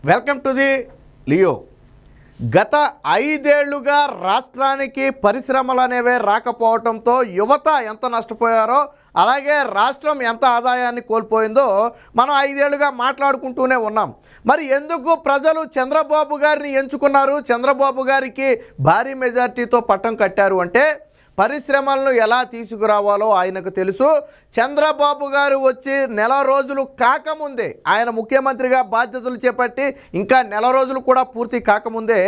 Welcome to the Leo. గత 5 ఏళ్లుగా రాష్ట్రానికి పరిశ్రమలు అనేవే రాకపోవడంతో యువత ఎంత నష్టపోయారో, అలాగే రాష్ట్రం ఎంత ఆదాయాన్ని కోల్పోయిందో మనం 5 ఏళ్లుగా మాట్లాడుకుంటూనే ఉన్నాం. మరి ఎందుకు ప్రజలు చంద్రబాబు గారిని ఎంచుకున్నారు, చంద్రబాబు గారికి భారీ మెజార్టీతో పట్టం కట్టారు అంటే పరిశ్రమలను ఎలా తీసుకురావాలో ఆయనకు తెలుసు. చంద్రబాబు గారు వచ్చి నెల రోజులు కాకముందే, ఆయన ముఖ్యమంత్రిగా బాధ్యతలు చేపట్టి ఇంకా నెల రోజులు కూడా పూర్తి కాకముందే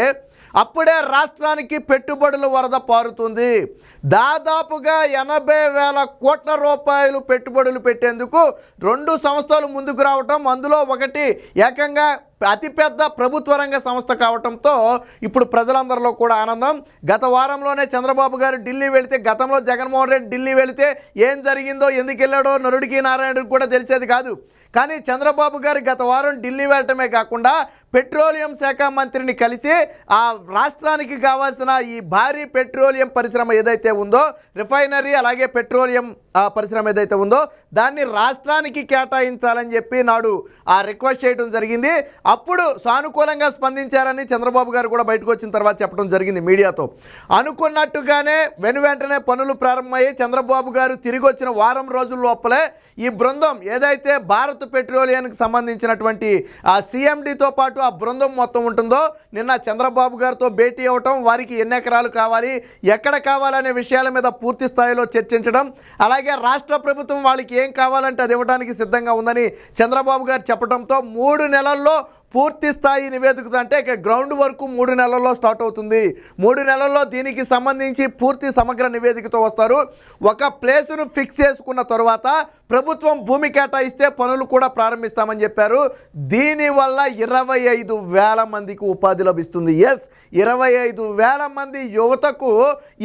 అప్పుడే రాష్ట్రానికి పెట్టుబడుల వరద పారుతుంది. దాదాపుగా 80,000 కోట్ల రూపాయలు పెట్టుబడులు పెట్టేందుకు 2 సంస్థలు ముందుకు రావటం, అందులో ఒకటి ఏకంగా అతిపెద్ద ప్రభుత్వ రంగ సంస్థ కావటంతో ఇప్పుడు ప్రజలందరిలో కూడా ఆనందం. గత వారంలోనే చంద్రబాబు గారు ఢిల్లీ వెళితే, గతంలో జగన్మోహన్ రెడ్డి ఢిల్లీ వెళితే ఏం జరిగిందో, ఎందుకు వెళ్ళాడో నరుడికి నారాయణుడికి కూడా తెలిసేది కాదు. కానీ చంద్రబాబు గారు గత వారం ఢిల్లీ వెళ్ళటమే కాకుండా పెట్రోలియం శాఖ మంత్రిని కలిసి ఆ రాష్ట్రానికి కావాల్సిన ఈ భారీ పెట్రోలియం పరిశ్రమ ఏదైతే ఉందో, రిఫైనరీ అలాగే పెట్రోలియం పరిశ్రమ ఏదైతే ఉందో దాన్ని రాష్ట్రానికి కేటాయించాలని చెప్పి నాడు ఆ రిక్వెస్ట్ చేయడం జరిగింది. అప్పుడు సానుకూలంగా స్పందించారని చంద్రబాబు గారు కూడా బయటకు వచ్చిన తర్వాత చెప్పడం జరిగింది మీడియాతో. అనుకున్నట్టుగానే వెంటనే పనులు ప్రారంభమయ్యి చంద్రబాబు గారు తిరిగి వచ్చిన వారం రోజుల లోపలే ఈ బృందం ఏదైతే భారత్ పెట్రోలియంకి సంబంధించినటువంటి ఆ సిఎండితో పాటు ఆ బృందం మొత్తం ఉంటుందో, నిన్న చంద్రబాబు గారితో భేటీ అవ్వటం, వారికి ఎన్ని ఎకరాలు కావాలి, ఎక్కడ కావాలనే విషయాల మీద పూర్తి స్థాయిలో చర్చించడం, అలాగే రాష్ట్ర ప్రభుత్వం వాళ్ళకి ఏం కావాలంటే అది ఇవ్వడానికి సిద్ధంగా ఉందని చంద్రబాబు గారు చెప్పడంతో 3 నెలల్లో పూర్తి స్థాయి నివేదిక, అంటే గ్రౌండ్ వర్క్ 3 నెలల్లో స్టార్ట్ అవుతుంది. 3 నెలల్లో దీనికి సంబంధించి పూర్తి సమగ్ర నివేదికతో వస్తారు. ఒక ప్లేసును ఫిక్స్ చేసుకున్న తర్వాత ప్రభుత్వం భూమి కేటాయిస్తే పనులు కూడా ప్రారంభిస్తామని చెప్పారు. దీనివల్ల 25,000 మందికి ఉపాధి లభిస్తుంది. 25,000 మంది యువతకు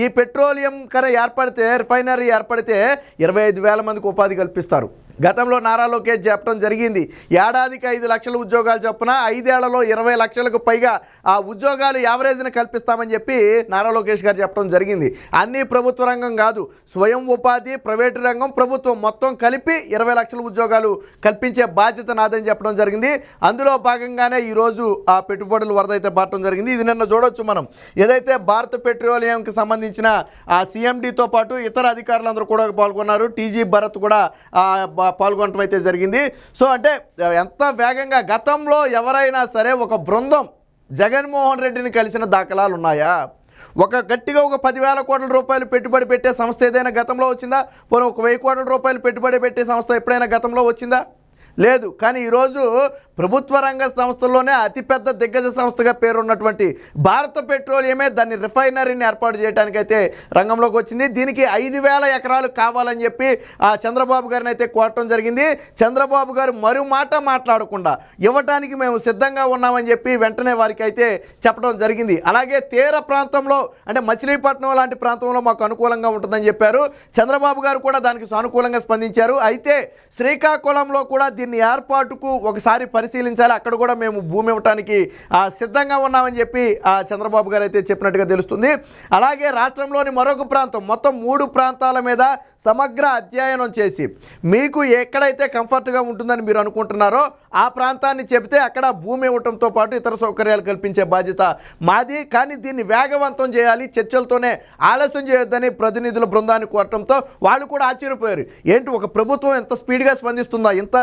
ఈ పెట్రోలియం ఏర్పడితే, రిఫైనరీ ఏర్పడితే 25,000 మందికి ఉపాధి కల్పిస్తారు. గతంలో నారా లోకేష్ చెప్పడం జరిగింది, ఏడాదికి 5 లక్షల ఉద్యోగాలు చొప్పున 5 ఏళ్లలో 20 లక్షలకు పైగా ఆ ఉద్యోగాలు యావరేజ్ని కల్పిస్తామని చెప్పి నారా లోకేష్ గారు చెప్పడం జరిగింది. అన్నీ ప్రభుత్వ రంగం కాదు, స్వయం ఉపాధి, ప్రైవేటు రంగం, ప్రభుత్వం మొత్తం కలిపి 20 లక్షల ఉద్యోగాలు కల్పించే బాధ్యత నాదని చెప్పడం జరిగింది. అందులో భాగంగానే ఈరోజు ఆ పెట్టుబడుల వరద అయితే పారటం జరిగింది. ఇది నిన్న చూడొచ్చు మనం, ఏదైతే భారత్ పెట్రోలియంకి సంబంధించిన ఆ సిఎండితో పాటు ఇతర అధికారులందరూ కూడా పాల్గొన్నారు. టీజీ భరత్ కూడా పాల్గొనడం అయితే జరిగింది. సో అంటే ఎంత వేగంగా, గతంలో ఎవరైనా సరే ఒక బృందం జగన్మోహన్ రెడ్డిని కలిసిన దాఖలాలు ఉన్నాయా? గట్టిగా 10,000 కోట్ల రూపాయలు పెట్టుబడి పెట్టే సంస్థ ఏదైనా గతంలో వచ్చిందా? పోనీ 1,000 కోట్ల రూపాయలు పెట్టుబడి పెట్టే సంస్థ ఎప్పుడైనా గతంలో వచ్చిందా? లేదు. కానీ ఈరోజు ప్రభుత్వ రంగ సంస్థల్లోనే అతిపెద్ద దిగ్గజ సంస్థగా పేరున్నటువంటి భారత పెట్రోలియమే దాన్ని రిఫైనరీని ఏర్పాటు చేయడానికైతే రంగంలోకి వచ్చింది. దీనికి 5,000 ఎకరాలు కావాలని చెప్పి ఆ చంద్రబాబు గారిని అయితే కోరటం జరిగింది. చంద్రబాబు గారు మరో మాట మాట్లాడకుండా ఇవ్వటానికి మేము సిద్ధంగా ఉన్నామని చెప్పి వెంటనే వారికి అయితే చెప్పడం జరిగింది. అలాగే తీర ప్రాంతంలో, అంటే మచిలీపట్నం లాంటి ప్రాంతంలో మాకు అనుకూలంగా ఉంటుందని చెప్పారు. చంద్రబాబు గారు కూడా దానికి సానుకూలంగా స్పందించారు. అయితే శ్రీకాకుళంలో కూడా దీన్ని ఏర్పాటుకు ఒకసారి పరిశీలించాలి, అక్కడ కూడా మేము భూమి ఇవ్వడానికి సిద్ధంగా ఉన్నామని చెప్పి చంద్రబాబు గారు అయితే చెప్పినట్టుగా తెలుస్తుంది. అలాగే రాష్ట్రంలోని మరొక ప్రాంతం, మొత్తం 3 ప్రాంతాల మీద సమగ్ర అధ్యయనం చేసి మీకు ఎక్కడైతే కంఫర్ట్గా ఉంటుందని మీరు అనుకుంటున్నారో ఆ ప్రాంతాన్ని చెబితే అక్కడ భూమి ఇవ్వడంతో పాటు ఇతర సౌకర్యాలు కల్పించే బాధ్యత మాది. కానీ దీన్ని వేగవంతం చేయాలి, చర్చలతోనే, ఆలస్యం చేయొద్దని ప్రతినిధుల బృందాన్ని కోరటంతో వాళ్ళు కూడా ఆశ్చర్యపోయారు. ఏంటి, ఒక ప్రభుత్వం ఎంత స్పీడ్గా స్పందిస్తుందా, ఇంత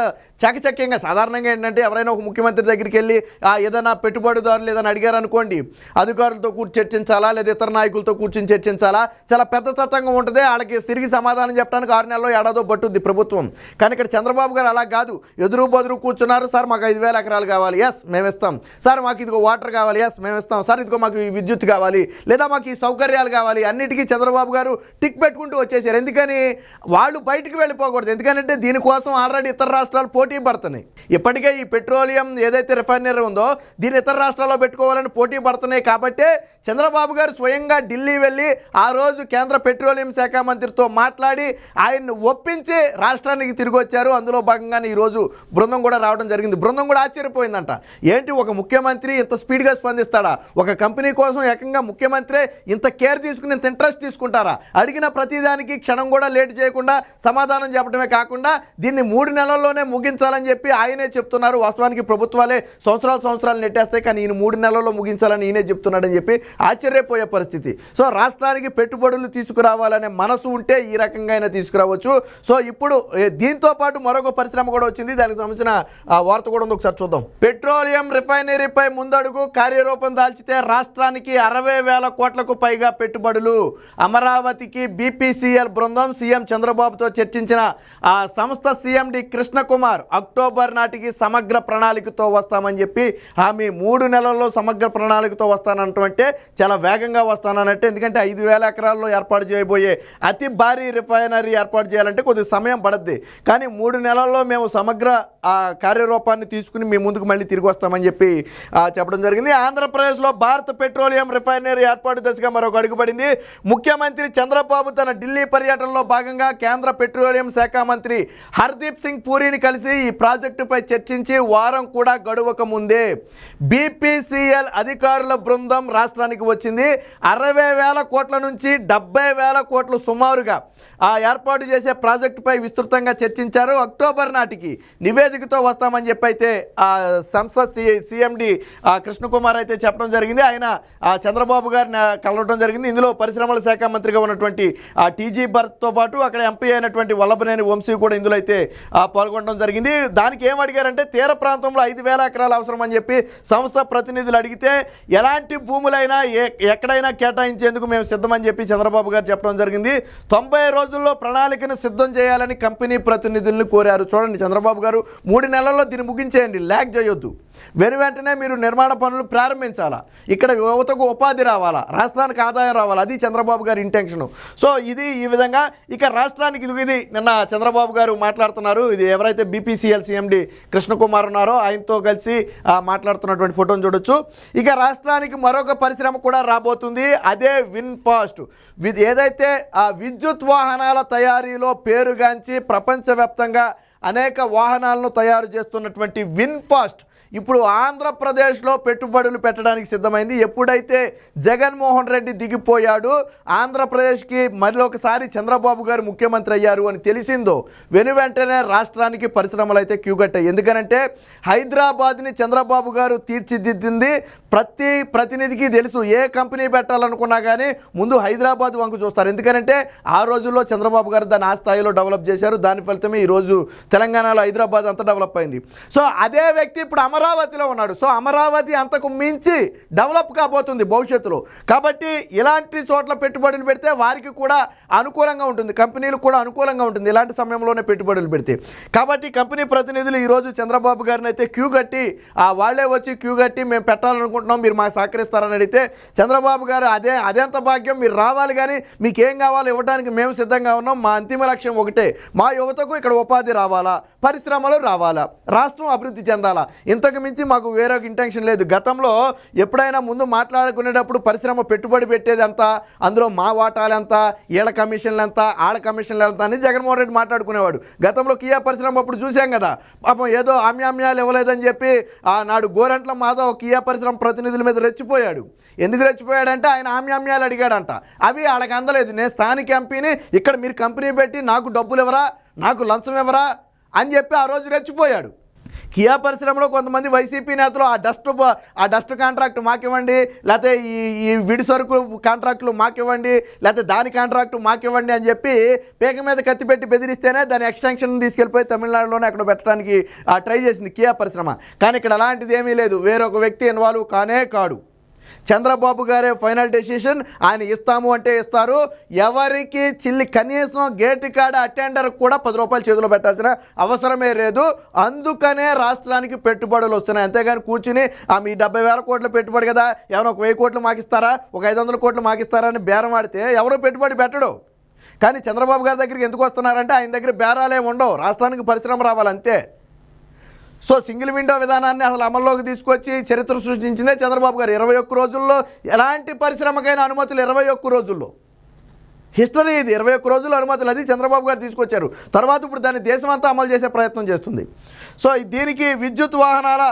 చాకచక్యంగా? సాధారణంగా ఏంటంటే ఎవరైనా ఒక ముఖ్యమంత్రి దగ్గరికి వెళ్ళి ఏదైనా పెట్టుబడిదారులు ఏదైనా అడిగారు అనుకోండి, అధికారులతో కూర్చొని చర్చించాలా, లేదా ఇతర నాయకులతో కూర్చొని చర్చించాలా, చాలా పెద్ద తత్వంగా ఉంటుంది. వాళ్ళకి తిరిగి సమాధానం చెప్పడానికి 6 నెలలో ఏడాదో పట్టుద్ది ప్రభుత్వం. కానీ ఇక్కడ చంద్రబాబు గారు అలా కాదు, ఎదురు బదురు కూర్చున్నారు. సార్ మాకు 5,000 ఎకరాలు కావాలి, ఎస్ మేము ఇస్తాం. సార్ మాకు ఇదిగో వాటర్ కావాలి, ఎస్ మేము ఇస్తాం. సార్ ఇదిగో మాకు విద్యుత్ కావాలి, లేదా మాకు ఈ సౌకర్యాలు కావాలి, అన్నిటికీ చంద్రబాబు గారు టిక్ పెట్టుకుంటూ వచ్చేసారు. ఎందుకని? వాళ్ళు బయటికి వెళ్ళిపోకూడదు. ఎందుకంటే దీనికోసం ఆల్రెడీ ఇతర రాష్ట్రాలు పోటీ పడుతున్నాయి. ఇప్పటికే ఈ పెట్రోలియం ఏదైతే రిఫైనరీ ఉందో దీన్ని ఇతర రాష్ట్రాల్లో పెట్టుకోవాలని పోటీ పడుతున్నాయి. కాబట్టి చంద్రబాబు గారు స్వయంగా ఢిల్లీ వెళ్ళి ఆ రోజు కేంద్ర పెట్రోలియం శాఖ మంత్రితో మాట్లాడి ఆయన్ని ఒప్పించి రాష్ట్రానికి తిరిగి వచ్చారు. అందులో భాగంగానే ఈరోజు బృందం కూడా రావడం జరిగింది. బృందం కూడా ఆశ్చర్యపోయిందంట. ఏంటి, ఒక ముఖ్యమంత్రి ఇంత స్పీడ్గా స్పందిస్తాడా? ఒక కంపెనీ కోసం ఏకంగా ముఖ్యమంత్రి ఇంత కేర్ తీసుకుని, ఇంత ఇంట్రెస్ట్ తీసుకుంటారా? అడిగిన ప్రతిదానికి క్షణం కూడా లేట్ చేయకుండా సమాధానం చెప్పడమే కాకుండా దీన్ని 3 నెలల్లోనే ముగించాలని చెప్పి ఆయనే చెప్తున్నారు. వాస్తవానికి ప్రభుత్వాలే సంవత్సరాలు నెట్టేస్తాయి, కానీ ఈయన 3 నెలల్లో ముగించాలని ఈయనే చెప్తున్నాడని చెప్పి ఆశ్చర్యపోయే పరిస్థితి. సో రాష్ట్రానికి పెట్టుబడులు తీసుకురావాలనే మనసు ఉంటే ఈ రకంగా అయినా తీసుకురావచ్చు. సో ఇప్పుడు దీంతో పాటు మరొక పరిశ్రమ కూడా వచ్చింది, దానికి సంబంధించిన వార్త కూడా ఉంది, ఒకసారి చూద్దాం. పెట్రోలియం రిఫైనరీపై ముందడుగు, కార్యరూపం దాల్చితే రాష్ట్రానికి 60,000 కోట్లకు పైగా పెట్టుబడులు. అమరావతికి బీపీసీఎల్ బృందం సీఎం చంద్రబాబుతో చర్చించిన ఆ సంస్థ సీఎండి కృష్ణకుమార్ అక్టోబర్ నాటికి సమగ్ర ప్రణాళికతో వస్తామని చెప్పి హామీ. 3 నెలల్లో సమగ్ర ప్రణాళికతో వస్తానంటే చాలా వేగంగా వస్తానంటే, ఎందుకంటే 5,000 ఎకరాల్లో ఏర్పాటు చేయబోయే అతి భారీ రిఫైనరీ ఏర్పాటు చేయాలంటే కొద్దిగా సమయం పడుద్ది, కానీ 3 నెలల్లో మేము సమగ్ర కార్యరూపాన్ని తీసుకుని మీ ముందుకు మళ్ళీ తిరిగి వస్తామని చెప్పి చెప్పడం జరిగింది. ఆంధ్రప్రదేశ్లో భారత పెట్రోలియం రిఫైనరీ ఏర్పాటు దశగా మరొక అడుగుపడింది. ముఖ్యమంత్రి చంద్రబాబు తన ఢిల్లీ పర్యటనలో భాగంగా కేంద్ర పెట్రోలియం శాఖ మంత్రి హర్దీప్ సింగ్ పూరిని కలిసి ఈ ప్రాజెక్టుపై చర్చించి వారం కూడా గడువక ముందే బీపీసీఎల్ అధికారుల బృందం రాష్ట్రానికి వచ్చింది. 60,000 కోట్ల నుంచి 70,000 కోట్లు సుమారుగా ఏర్పాటు చేసే ప్రాజెక్టుపై విస్తృతంగా చర్చించారు. అక్టోబర్ నాటికి నివేదికతో వస్తామని చెప్పి అయితే సంస్థ సీఎండి కృష్ణకుమార్ అయితే చెప్పడం జరిగింది. ఆయన చంద్రబాబు గారిని కలవడం జరిగింది. ఇందులో పరిశ్రమల శాఖ మంత్రిగా ఉన్నటువంటి టీజీ భరత్తో పాటు అక్కడ ఎంపీ అయినటువంటి వల్లభనేని వంశీ కూడా ఇందులో అయితే పాల్గొనడం జరిగింది. దానికి ఏం అడిగారంటే, తీర ప్రాంతంలో 5,000 ఎకరాలు అవసరం అని చెప్పి సంస్థ ప్రతినిధులు అడిగితే ఎలాంటి భూములైనా ఎక్కడైనా కేటాయించేందుకు మేము సిద్ధమని చెప్పి చంద్రబాబు గారు చెప్పడం జరిగింది. 90 రోజుల్లో ప్రణాళికను సిద్ధం చేయాలని కంపెనీ ప్రతినిధులను కోరారు. చూడండి, చంద్రబాబు గారు 3 నెలల్లో దీన్ని ముగించేయండి, ల్యాగ్ చేయొద్దు, వెంటనే మీరు నిర్మాణ పనులు ప్రారంభించాలా, ఇక్కడ యువతకు ఉపాధి రావాలా, రాష్ట్రానికి ఆదాయం రావాలా, అది చంద్రబాబు గారి ఇంటెన్షను. సో ఇది ఈ విధంగా ఇక రాష్ట్రానికి ఇది నిన్న చంద్రబాబు గారు మాట్లాడుతున్నారు. ఇది ఎవరైతే బీపీసీఎల్ సీఎండి కృష్ణకుమార్ ఉన్నారో ఆయనతో కలిసి మాట్లాడుతున్నటువంటి ఫోటోను చూడొచ్చు. ఇక రాష్ట్రానికి మరొక పరిశ్రమ కూడా రాబోతుంది, అదే విన్ఫాస్ట్. ఏదైతే విద్యుత్ వాహనాల తయారీలో పేరుగాంచి ప్రపంచవ్యాప్తంగా అనేక వాహనాలను తయారు చేస్తున్నటువంటి విన్ఫాస్ట్ ఇప్పుడు ఆంధ్రప్రదేశ్లో పెట్టుబడులు పెట్టడానికి సిద్ధమైంది. ఎప్పుడైతే జగన్మోహన్ రెడ్డి దిగిపోయాడు, ఆంధ్రప్రదేశ్కి మరొకసారి చంద్రబాబు గారు ముఖ్యమంత్రి అయ్యారు అని తెలిసిందో వెంటనే రాష్ట్రానికి పరిశ్రమలు అయితే క్యూ కట్టాయి. ఎందుకనంటే హైదరాబాద్ని చంద్రబాబు గారు తీర్చిదిద్దింది ప్రతి ప్రతినిధికి తెలుసు. ఏ కంపెనీ పెట్టాలనుకున్నా కానీ ముందు హైదరాబాద్ వంక చూస్తారు. ఎందుకంటే ఆ రోజుల్లో చంద్రబాబు గారు దాన్ని ఆ స్థాయిలో డెవలప్ చేశారు. దాని ఫలితమే ఈరోజు తెలంగాణలో హైదరాబాద్ అంతా డెవలప్ అయింది. సో అదే వ్యక్తి ఇప్పుడు అమరావతిలో ఉన్నాడు. సో అమరావతి అంతకు మించి డెవలప్ కాబోతుంది భవిష్యత్తులో. కాబట్టి ఇలాంటి చోట్ల పెట్టుబడులు పెడితే వారికి కూడా అనుకూలంగా ఉంటుంది, కంపెనీలకు కూడా అనుకూలంగా ఉంటుంది ఇలాంటి సమయంలోనే పెట్టుబడులు పెడితే. కాబట్టి కంపెనీ ప్రతినిధులు ఈరోజు చంద్రబాబు గారిని అయితే క్యూ కట్టి వాళ్ళే వచ్చి క్యూ కట్టి మేము పెట్టాలనుకుంటున్నాం, మీరు మాకు సహకరిస్తారని అడిగితే చంద్రబాబు గారు అదేంత భాగ్యం, మీరు రావాలి, కానీ మీకు ఏం కావాలో ఇవ్వడానికి మేము సిద్ధంగా ఉన్నాం, మా అంతిమ లక్ష్యం ఒకటే, మా యువతకు ఇక్కడ ఉపాధి రావాలా, పరిశ్రమలు రావాలా, రాష్ట్రం అభివృద్ధి చెందాలా, ఇంతకు మించి మాకు వేరొక ఇంటెన్షన్ లేదు. గతంలో ఎప్పుడైనా ముందు మాట్లాడుకునేటప్పుడు పరిశ్రమ పెట్టుబడి పెట్టేది ఎంత, అందులో మా వాటాలు ఎంత, వీళ్ళ కమిషన్లు ఎంత, ఆళ్ళ కమిషన్లు ఎంత అని జగన్మోహన్ రెడ్డి మాట్లాడుకునేవాడు. గతంలో కియా పరిశ్రమ అప్పుడు చూసాం కదా, పాపం ఏదో ఆమ్యామ్యాలు ఇవ్వలేదని చెప్పి నాడు గోరంట్ల మాధవ్ కియా పరిశ్రమ ప్రతినిధుల మీద రెచ్చిపోయాడు. ఎందుకు రెచ్చిపోయాడంటే ఆయన ఆమ్యామ్యాలు అడిగాడంట, అవి వాళ్ళకి అందలేదు. నేను స్థానిక ఎంపీని, ఇక్కడ మీరు కంపెనీ పెట్టి నాకు డబ్బులు ఇవ్వరా, నాకు లంచం ఇవ్వరా అని చెప్పి ఆ రోజు రెచ్చిపోయాడు. కియా పరిశ్రమలో కొంతమంది వైసీపీ నేతలు ఆ డస్ట్ కాంట్రాక్ట్ మాకివ్వండి, లేకపోతే ఈ విడి సరుకు కాంట్రాక్టులు మాకివ్వండి, లేకపోతే దాని కాంట్రాక్టు మాకివ్వండి అని చెప్పి పేక మీద కత్తి పెట్టి బెదిరిస్తేనే దాని ఎక్స్టెన్షన్ తీసుకెళ్ళిపోయి తమిళనాడులోనే అక్కడ పెట్టడానికి ట్రై చేసింది కియా పరిశ్రమ. కానీ ఇక్కడ అలాంటిది ఏమీ లేదు, వేరొక వ్యక్తి ఇన్వాల్వ్ కానే కాడు. చంద్రబాబు గారే ఫైనల్ డెసిషన్, ఆయన ఇస్తాము అంటే ఇస్తారు. ఎవరికి కనీసం గేటు కాడ అటెండర్ కూడా 10 రూపాయలు చేతిలో పెట్టాల్సిన అవసరమే లేదు. అందుకనే రాష్ట్రానికి పెట్టుబడులు వస్తున్నాయి. అంతేగాని కూర్చుని మీ 70,000 కోట్ల పెట్టుబడి కదా, ఏమైనా ఒక 1000 కోట్లు మాకిస్తారా, ఒక 500 కోట్లు మాకిస్తారా అని బేరం ఆడితే ఎవరో పెట్టుబడి పెట్టడు. కానీ చంద్రబాబు గారి దగ్గరికి ఎందుకు వస్తున్నారంటే ఆయన దగ్గర బేరాలే ఉండవు, రాష్ట్రానికి పరిశ్రమ రావాలంతే. సో సింగిల్ విండో విధానాన్ని అసలు అమల్లోకి తీసుకొచ్చి చరిత్ర సృష్టించిందే చంద్రబాబు గారు. 21 రోజుల్లో ఎలాంటి పరిశ్రమకైనా అనుమతులు 21 రోజుల్లో, హిస్టరీ ఇది. 21 రోజుల అనుమతులు అది చంద్రబాబు గారు తీసుకొచ్చారు. తర్వాత ఇప్పుడు దాన్ని దేశమంతా అమలు చేసే ప్రయత్నం చేస్తుంది. సో దీనికి విద్యుత్ వాహనాల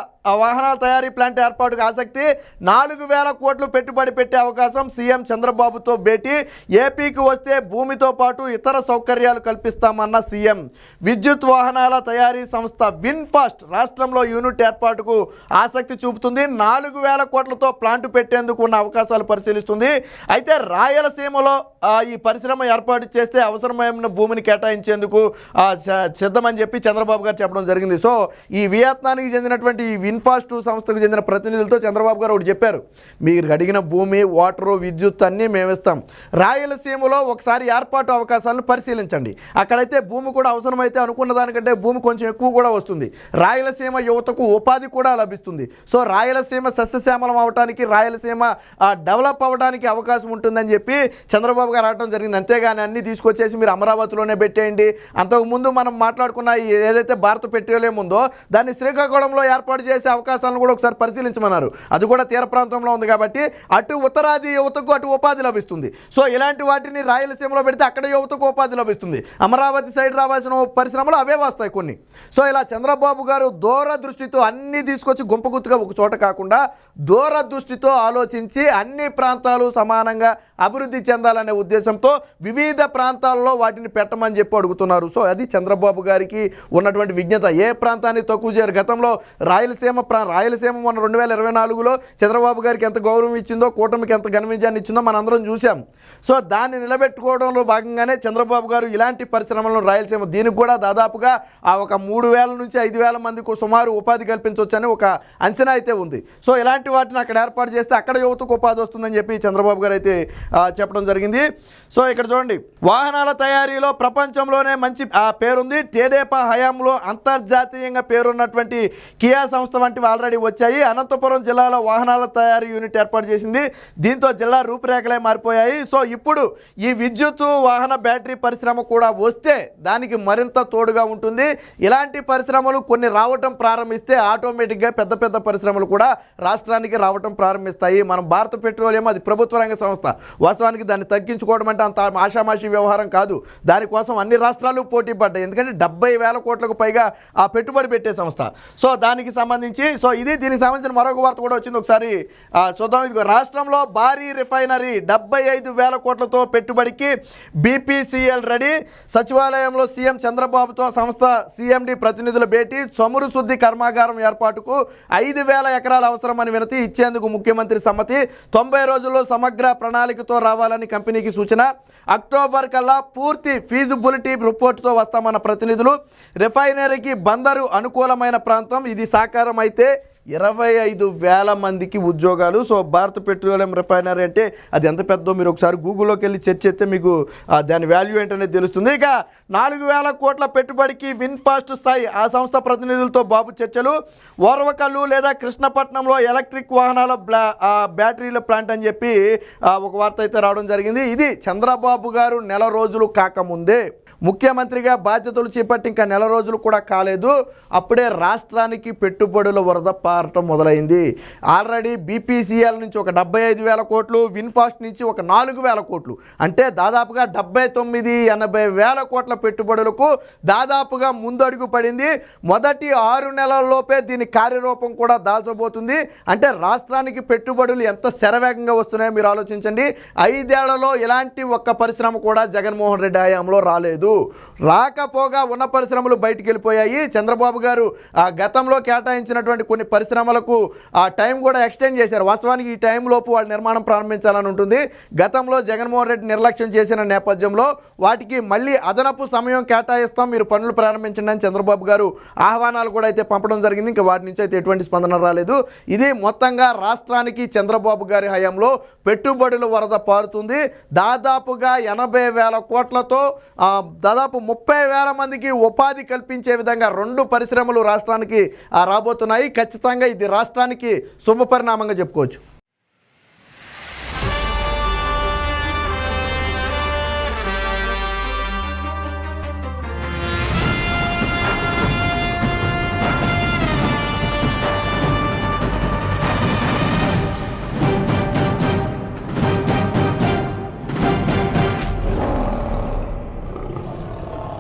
వాహనాల తయారీ ప్లాంట్ ఏర్పాటుకు ఆసక్తి, 4,000 కోట్లు పెట్టుబడి పెట్టే అవకాశం, సీఎం చంద్రబాబుతో భేటీ, ఏపీకి వస్తే భూమితో పాటు ఇతర సౌకర్యాలు కల్పిస్తామన్న సీఎం. విద్యుత్ వాహనాల తయారీ సంస్థ విన్ఫాస్ట్ రాష్ట్రంలో యూనిట్ ఏర్పాటుకు ఆసక్తి చూపుతుంది. 4,000 కోట్లతో ప్లాంట్ పెట్టేందుకు ఉన్న అవకాశాలు పరిశీలిస్తుంది. అయితే రాయలసీమలో ఈ పరిశ్రమ ఏర్పాటు చేస్తే అవసరమైన భూమిని కేటాయించేందుకు సిద్ధమని చెప్పి చంద్రబాబు గారు చెప్పడం జరిగింది. సో ఈ వియత్నానికి చెందినటువంటి ఈ విన్ఫాస్ట్ సంస్థకు చెందిన ప్రతినిధులతో చంద్రబాబు గారు ఒకటి చెప్పారు, మీరు అడిగిన భూమి, వాటరు, విద్యుత్ అన్నీ మేము ఇస్తాం, రాయలసీమలో ఒకసారి ఏర్పాటు అవకాశాలను పరిశీలించండి, అక్కడైతే భూమి కూడా అవసరమైతే అనుకున్న దానికంటే భూమి కొంచెం ఎక్కువ కూడా వస్తుంది, రాయలసీమ యువతకు ఉపాధి కూడా లభిస్తుంది, సో రాయలసీమ సస్యశ్యామలం అవడానికి, రాయలసీమ డెవలప్ అవ్వడానికి అవకాశం ఉంటుందని చెప్పి చంద్రబాబు గారు రావడం జరిగింది. అంతేగాని అన్నీ తీసుకొచ్చేసి మీరు అమరావతిలోనే పెట్టేయండి, అంతకుముందు మనం మాట్లాడుకున్న ఏదైతే భారత పెట్రోలియం ఉందో దాన్ని శ్రీకాకుళంలో ఏర్పాటు చేసే అవకాశాలను కూడా ఒకసారి పరిశీలించమన్నారు. అది కూడా తీర ప్రాంతంలో ఉంది కాబట్టి అటు ఉత్తరాది యువతకు అటు ఉపాధి లభిస్తుంది. సో ఇలాంటి వాటిని రాయలసీమలో పెడితే అక్కడ యువతకు ఉపాధి లభిస్తుంది, అమరావతి సైడ్ రావాల్సిన పరిశ్రమలు అవే వస్తాయి కొన్ని. సో ఇలా చంద్రబాబు గారు దూరదృష్టితో అన్నీ తీసుకొచ్చి గుంపగుత్తుగా ఒక చోట కాకుండా దూరదృష్టితో ఆలోచించి అన్ని ప్రాంతాలు సమానంగా అభివృద్ధి చెందాలనే ఉద్దేశంతో వివిధ ప్రాంతాల్లో వాటిని పెట్టమని చెప్పి అడుగుతున్నారు. సో అది చంద్రబాబు గారికి ఉన్నటువంటి విజ్ఞత. ఏ ప్రాంతాన్ని తక్కువ చేయరు. గతంలో రాయలసీమ మొన్న 2024లో చంద్రబాబు గారికి ఎంత గౌరవం ఇచ్చిందో, కూటమికి ఎంత ఘన విజయాన్ని ఇచ్చిందో మనందరం చూసాం. సో దాన్ని నిలబెట్టుకోవడంలో భాగంగానే చంద్రబాబు గారు ఇలాంటి పరిశ్రమలను రాయలసీమ దీనికి కూడా దాదాపుగా ఒక 3,000 నుంచి 5,000 మందికి సుమారు ఉపాధి కల్పించవచ్చని ఒక అంచనా అయితే ఉంది. సో ఇలాంటి వాటిని అక్కడ ఏర్పాటు చేస్తే అక్కడ యువతకు ఉపాధి వస్తుందని చెప్పి చంద్రబాబు గారు అయితే చెప్పడం జరిగింది. సో ఇక్కడ చూడండి, వాహనాల తయారీలో ప్రపంచంలోనే మంచి పేరుంది. టేడేపా హయాంలో అంతర్జాతీయంగా పేరున్నటువంటి కియా సంస్థ వంటివి ఆల్రెడీ వచ్చాయి. అనంతపురం జిల్లాలో వాహనాల తయారీ యూనిట్ ఏర్పాటు చేసింది. దీంతో జిల్లా రూపురేఖలే మారిపోయాయి. సో ఇప్పుడు ఈ విద్యుత్ వాహన బ్యాటరీ పరిశ్రమ కూడా వస్తే దానికి మరింత తోడుగా ఉంటుంది. ఇలాంటి పరిశ్రమలు కొన్ని రావటం ప్రారంభిస్తే ఆటోమేటిక్గా పెద్ద పెద్ద పరిశ్రమలు కూడా రాష్ట్రానికి రావటం ప్రారంభిస్తాయి. మనం భారత పెట్రోలియం అది ప్రభుత్వ రంగ సంస్థ, వాస్తవానికి దాన్ని తగ్గించుకోవడం అంటే అంత ఆషామాషి వ్యవహారం కాదు. దానికోసం అన్ని రాష్ట్రాలు పోటీ పడ్డాయి, ఎందుకంటే 70,000 కోట్లకు పైగా పెట్టుబడి పెట్టే సంస్థ. సో దానికి సంబంధించి దీనికి సంబంధించిన మరొక వార్త కూడా వచ్చింది, ఒకసారి చూద్దాం. ఇదిగో, రాష్ట్రంలో భారీ రిఫైనరీ 75,000 కోట్లతో పెట్టుబడికి బీపీసీఎల్ రెడీ. సచివాలయంలో సీఎం చంద్రబాబుతో సంస్థ సీఎండీ ప్రతినిధుల భేటీ. చమురు శుద్ధి కర్మాగారం ఏర్పాటుకు 5,000 ఎకరాలు అవసరమని వినతి ఇచ్చేందుకు ముఖ్యమంత్రి సమ్మతి. 90 రోజుల్లో సమగ్ర ప్రణాళికతో రావాలని కంపెనీకి సూచన. అక్టోబర్ కల్లా పూర్తి ఫీజిబిలిటీ రిపోర్టుతో వస్తామన్న ప్రతినిధులు. రిఫైనరీకి బందరు అనుకూలమైన ప్రాంతం, ఇది సాకారం అయితే 25,000 మందికి ఉద్యోగాలు. సో భారత పెట్రోలియం రిఫైనరీ అంటే అది ఎంత పెద్దో మీరు ఒకసారి గూగుల్లోకి వెళ్ళి సెర్చ్ చేస్తే మీకు దాని వాల్యూ ఏంటనేది తెలుస్తుంది. ఇక 4,000 కోట్ల పెట్టుబడికి విన్ఫాస్ట్ సాయి ఆ సంస్థ ప్రతినిధులతో బాబు చర్చలు. ఓర్వకల్లు లేదా కృష్ణపట్నంలో ఎలక్ట్రిక్ వాహనాల బ్యాటరీల ప్లాంట్ అని చెప్పి ఒక వార్త అయితే రావడం జరిగింది. ఇది చంద్రబాబు గారు నెల రోజులు కాకముందే ముఖ్యమంత్రిగా బాధ్యతలు చేపట్టి ఇంకా నెల రోజులు కూడా కాలేదు, అప్పుడే రాష్ట్రానికి పెట్టుబడుల వరద పారటం మొదలైంది. ఆల్రెడీ బీపీసీఎల్ నుంచి ఒక 75,000 కోట్లు, విన్ఫాస్ట్ నుంచి ఒక 4,000 కోట్లు, అంటే దాదాపుగా 79,000-80,000 కోట్ల పెట్టుబడులకు దాదాపుగా ముందడుగు పడింది. మొదటి 6 నెలల్లోపే దీని కార్యరూపం కూడా దాల్చబోతుంది. అంటే రాష్ట్రానికి పెట్టుబడులు ఎంత శరవేగంగా వస్తున్నాయో మీరు ఆలోచించండి. 5 ఏళ్లలో ఇలాంటి ఒక్క పరిశ్రమ కూడా జగన్మోహన్ రెడ్డి హయాంలో రాలేదు. రాకపోగా ఉన్న పరిశ్రమలు బయటికి వెళ్ళిపోయాయి. చంద్రబాబు గారు గతంలో కేటాయించినటువంటి కొన్ని పరిశ్రమలకు టైం కూడా ఎక్స్టెండ్ చేశారు. వాస్తవానికి ఈ టైం లోపు వాళ్ళ నిర్మాణం ప్రారంభించాలని ఉంటుంది. గతంలో జగన్మోహన్ రెడ్డి నిర్లక్ష్యం చేసిన నేపథ్యంలో వాటికి మళ్ళీ అదనపు సమయం కేటాయిస్తాం, మీరు పనులు ప్రారంభించండి అని చంద్రబాబు గారు ఆహ్వానాలు కూడా అయితే పంపడం జరిగింది. ఇంకా వాటి నుంచి అయితే ఎటువంటి స్పందన రాలేదు. ఇది మొత్తంగా రాష్ట్రానికి చంద్రబాబు గారి హయాంలో పెట్టుబడుల వరద పారుతుంది. దాదాపుగా 80,000 కోట్లతో దాదాపు 30,000 మందికి ఉపాధి కల్పించే విధంగా 2 పరిశ్రమలు రాష్ట్రానికి రాబోతున్నాయి. ఖచ్చితంగా ఇది రాష్ట్రానికి శుభ పరిణామంగా చెప్పుకోవచ్చు.